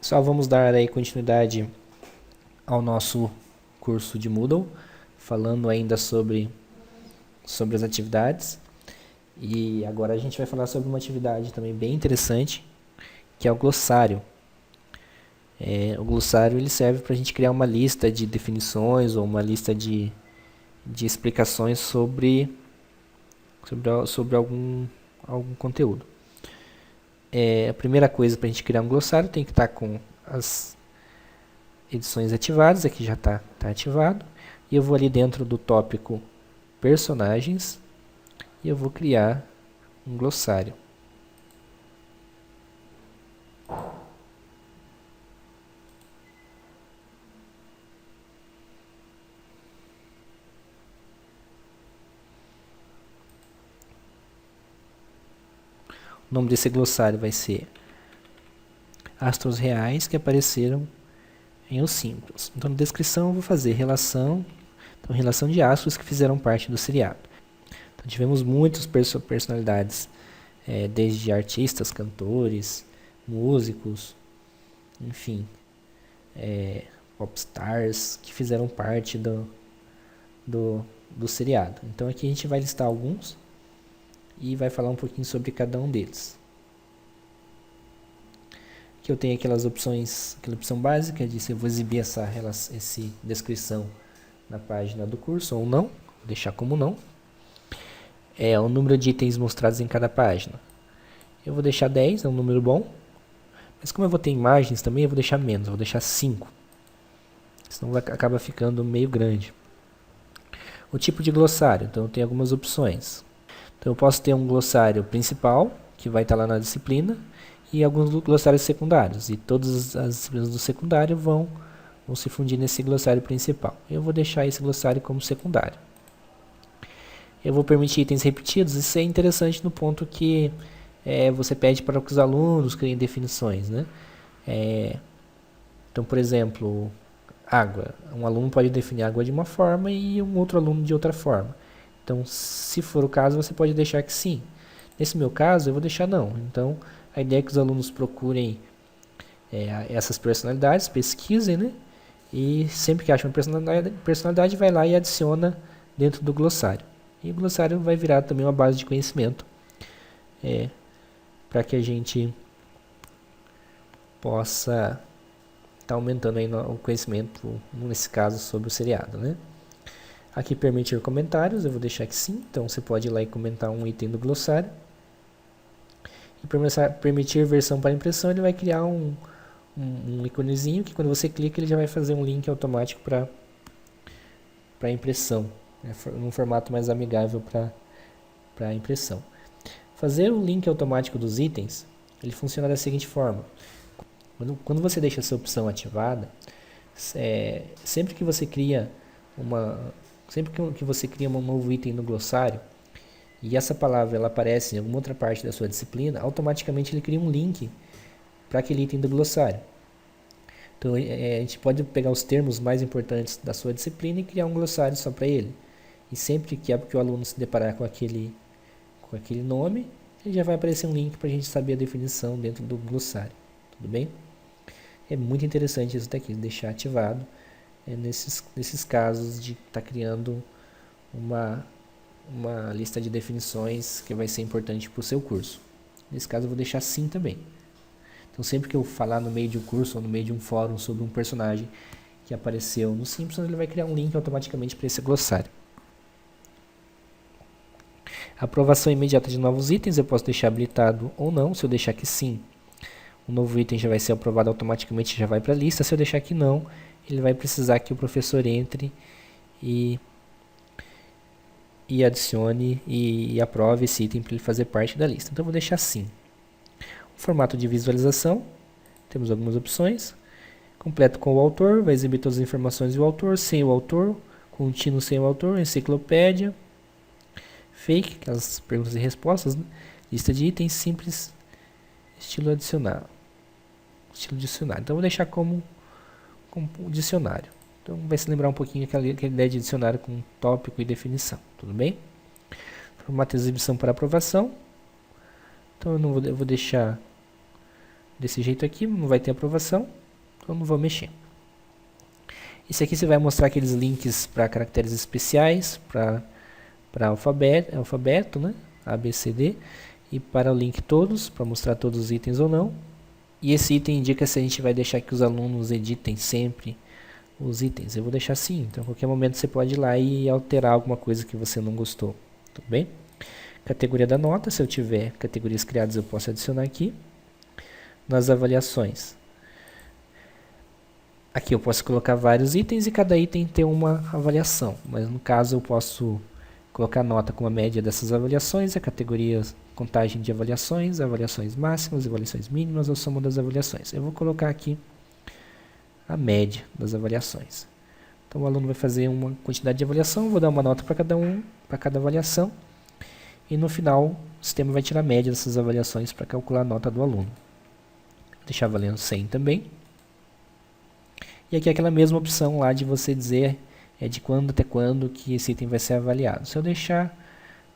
Só vamos dar aí continuidade ao nosso curso de Moodle, falando ainda sobre as atividades. E agora a gente vai falar sobre uma atividade também bem interessante, que é o glossário. O glossário ele serve para a gente criar uma lista de definições ou uma lista de explicações sobre algum conteúdo. A primeira coisa para a gente criar um glossário tem que estar com as edições ativadas, aqui já está ativado, e eu vou ali dentro do tópico personagens e eu vou criar um glossário. O nome desse glossário vai ser astros reais que apareceram em Os Simpsons. Então, na descrição eu vou fazer relação de astros que fizeram parte do seriado. Então, tivemos muitas personalidades, desde artistas, cantores, músicos, enfim, popstars que fizeram parte do seriado. Então, aqui a gente vai listar alguns e vai falar um pouquinho sobre cada um deles. Aqui eu tenho aquela opção básica de se eu vou exibir essa descrição na página do curso ou não, vou deixar como não. O número de itens mostrados em cada página. Eu vou deixar 10, é um número bom, mas como eu vou ter imagens também, eu vou deixar menos, eu vou deixar 5, senão acaba ficando meio grande. O tipo de glossário, então eu tenho algumas opções. Então eu posso ter um glossário principal, que vai estar lá na disciplina, e alguns glossários secundários, e todas as disciplinas do secundário vão se fundir nesse glossário principal. Eu vou deixar esse glossário como secundário. Eu vou permitir itens repetidos, isso é interessante no ponto que você pede para que os alunos criem definições, né? Então, por exemplo, água. Um aluno pode definir água de uma forma e um outro aluno de outra forma. Então, se for o caso, você pode deixar que sim. Nesse meu caso, eu vou deixar não. Então, a ideia é que os alunos procurem essas personalidades, pesquisem, né? E sempre que acham uma personalidade, vai lá e adiciona dentro do glossário. E o glossário vai virar também uma base de conhecimento para que a gente possa estar aumentando aí o conhecimento, nesse caso, sobre o seriado, né? Aqui permitir comentários, eu vou deixar que sim, então você pode ir lá e comentar um item do glossário. E permitir versão para impressão, ele vai criar um íconezinho que quando você clica ele já vai fazer um link automático para impressão, num formato mais amigável para impressão. Fazer o link automático dos itens, ele funciona da seguinte forma. Quando você deixa essa opção ativada, sempre que você cria um novo item no glossário e essa palavra ela aparece em alguma outra parte da sua disciplina, automaticamente ele cria um link para aquele item do glossário. Então a gente pode pegar os termos mais importantes da sua disciplina e criar um glossário só para ele. E sempre que o aluno se deparar com aquele nome, ele já vai aparecer um link para a gente saber a definição dentro do glossário. Tudo bem? É muito interessante isso daqui, deixar ativado nesses casos de estar criando uma lista de definições que vai ser importante para o seu curso. Nesse caso eu vou deixar sim também. Então sempre que eu falar no meio de um curso ou no meio de um fórum sobre um personagem que apareceu no Simpsons, ele vai criar um link automaticamente para esse glossário. Aprovação imediata de novos itens, eu posso deixar habilitado ou não. Se eu deixar que sim, o novo item já vai ser aprovado automaticamente, já vai para a lista. Se eu deixar que não, ele vai precisar que o professor entre e adicione e aprove esse item para ele fazer parte da lista. Então eu vou deixar sim. O formato de visualização, temos algumas opções. Completo com o autor, vai exibir todas as informações do autor, sem o autor, contínuo sem o autor, enciclopédia, fake, aquelas perguntas e respostas, né? Lista de itens, simples, estilo dicionário. Então eu vou deixar como dicionário. Então vai se lembrar um pouquinho aquela ideia de dicionário com tópico e definição, tudo bem? Formato de exibição para aprovação. Então eu vou deixar desse jeito aqui, não vai ter aprovação, então não vou mexer. Esse aqui você vai mostrar aqueles links para caracteres especiais, para alfabeto, né? A, B, C, D, e para o link todos, para mostrar todos os itens ou não. E esse item indica se a gente vai deixar que os alunos editem sempre os itens. Eu vou deixar assim, então a qualquer momento você pode ir lá e alterar alguma coisa que você não gostou, tudo bem? Categoria da nota, se eu tiver categorias criadas eu posso adicionar aqui. Nas avaliações, aqui eu posso colocar vários itens e cada item tem uma avaliação, mas no caso eu posso colocar nota com a média dessas avaliações, a categoria contagem de avaliações, avaliações máximas, avaliações mínimas ou soma das avaliações. Eu vou colocar aqui a média das avaliações. Então o aluno vai fazer uma quantidade de avaliação, vou dar uma nota para cada avaliação, e no final o sistema vai tirar a média dessas avaliações para calcular a nota do aluno. Vou deixar valendo 100 também. E aqui é aquela mesma opção lá de você dizer de quando até quando que esse item vai ser avaliado. Se eu deixar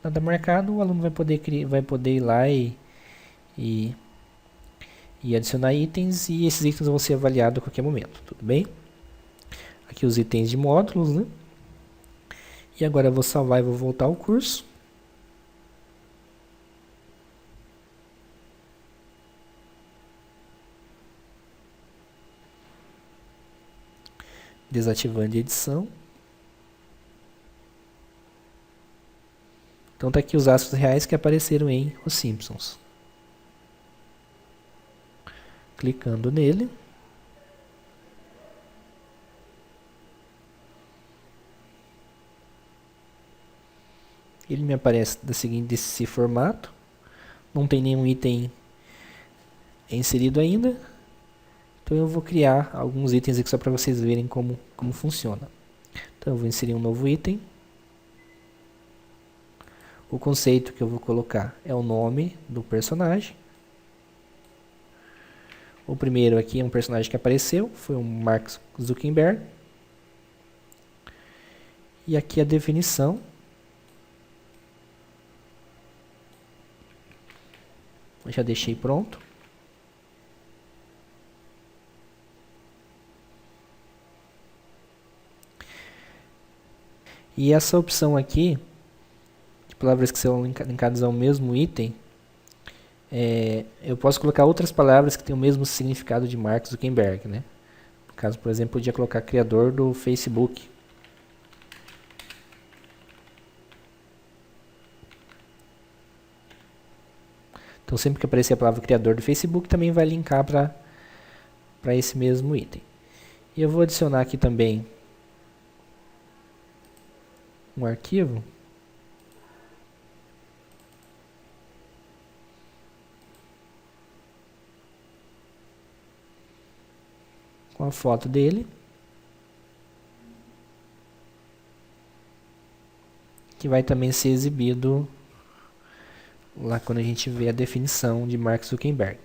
nada marcado, o aluno vai poder ir lá e adicionar itens, e esses itens vão ser avaliados a qualquer momento, tudo bem? Aqui os itens de módulos, né? E agora eu vou salvar e vou voltar ao curso. Desativando a edição. Então tá aqui os astros reais que apareceram em Os Simpsons. Clicando nele. Ele me aparece desse formato. Não tem nenhum item inserido ainda. Então eu vou criar alguns itens aqui só para vocês verem como funciona. Então eu vou inserir um novo item. O conceito que eu vou colocar é o nome do personagem. O primeiro aqui é um personagem que apareceu, foi o Mark Zuckerberg. E aqui a definição. Eu já deixei pronto. E essa opção aqui, de palavras que são linkadas ao mesmo item, eu posso colocar outras palavras que têm o mesmo significado de Mark Zuckerberg, né? No caso, por exemplo, eu podia colocar criador do Facebook. Então, sempre que aparecer a palavra criador do Facebook, também vai linkar para esse mesmo item. E eu vou adicionar aqui também um arquivo com a foto dele, que vai também ser exibido lá quando a gente vê a definição de Mark Zuckerberg.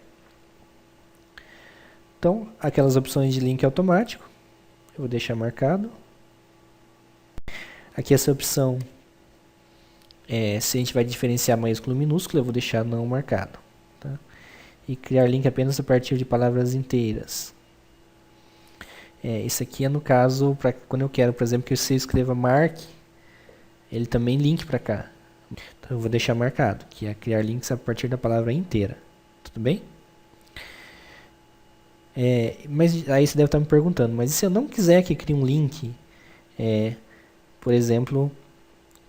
Então, aquelas opções de link automático, eu vou deixar marcado. Aqui essa opção, se a gente vai diferenciar maiúsculo e minúsculo, eu vou deixar não marcado. Tá? E criar link apenas a partir de palavras inteiras. Isso aqui é no caso, para quando eu quero, por exemplo, que você escreva Mark, ele também link para cá. Então eu vou deixar marcado, que é criar links a partir da palavra inteira. Tudo bem? Mas aí você deve estar me perguntando, mas e se eu não quiser que crie um link, por exemplo,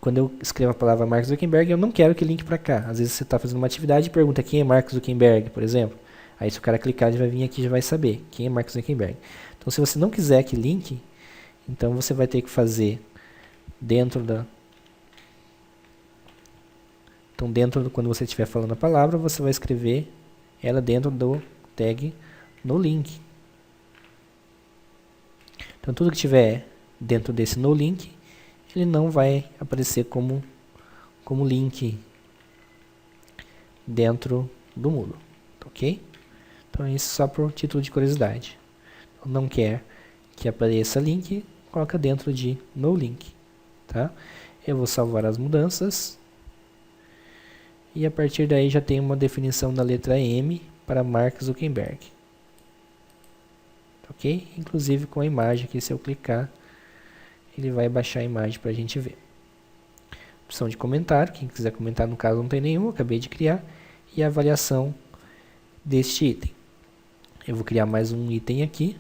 quando eu escrevo a palavra Mark Zuckerberg, eu não quero que linke para cá. Às vezes você está fazendo uma atividade e pergunta quem é Mark Zuckerberg, por exemplo. Aí se o cara clicar, ele vai vir aqui e já vai saber quem é Mark Zuckerberg. Então se você não quiser que linke, então você vai ter que fazer dentro da... Então quando você estiver falando a palavra, você vai escrever ela dentro do tag no link. Então tudo que tiver dentro desse no link, ele não vai aparecer como link dentro do Moodle, ok? Então isso só por título de curiosidade. Não quer que apareça link, coloca dentro de no link, tá? Eu vou salvar as mudanças e a partir daí já tem uma definição da letra M para Mark Zuckerberg. Ok? Inclusive com a imagem aqui, se eu clicar, ele vai baixar a imagem para a gente ver. Opção de comentário, quem quiser comentar, no caso não tem nenhum, acabei de criar. E a avaliação deste item. Eu vou criar mais um item aqui.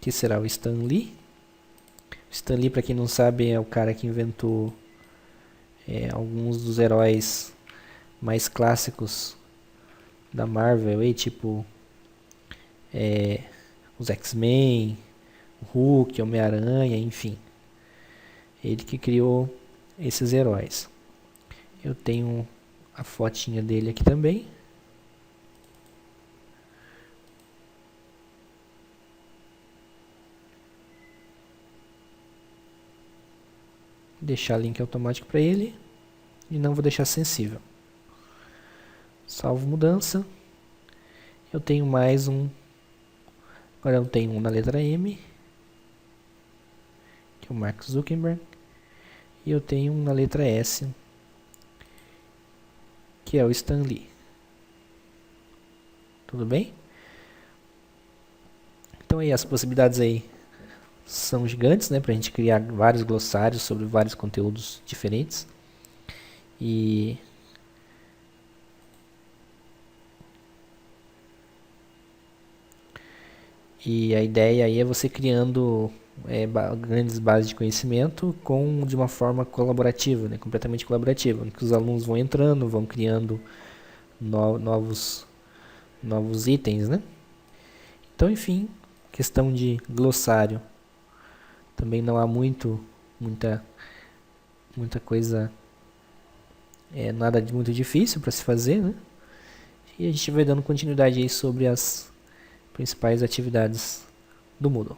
Que será o Stan Lee. O Stan Lee, para quem não sabe, é o cara que inventou alguns dos heróis mais clássicos da Marvel, aí, tipo os X-Men, o Hulk, Homem-Aranha, enfim. Ele que criou esses heróis. Eu tenho a fotinha dele aqui também. Deixar link automático para ele e não vou deixar sensível. Salvo mudança. Eu tenho mais um. Agora eu tenho um na letra M, que é o Mark Zuckerberg, e eu tenho um na letra S, que é o Stan Lee. Tudo bem? Então aí as possibilidades aí são gigantes, né, para a gente criar vários glossários sobre vários conteúdos diferentes. E a ideia aí é você criando grandes bases de conhecimento de uma forma colaborativa, né, completamente colaborativa, em que os alunos vão entrando, vão criando novos itens, né? Então, enfim, questão de glossário. Também não há muita coisa, nada de muito difícil para se fazer, né? E a gente vai dando continuidade aí sobre as principais atividades do Moodle.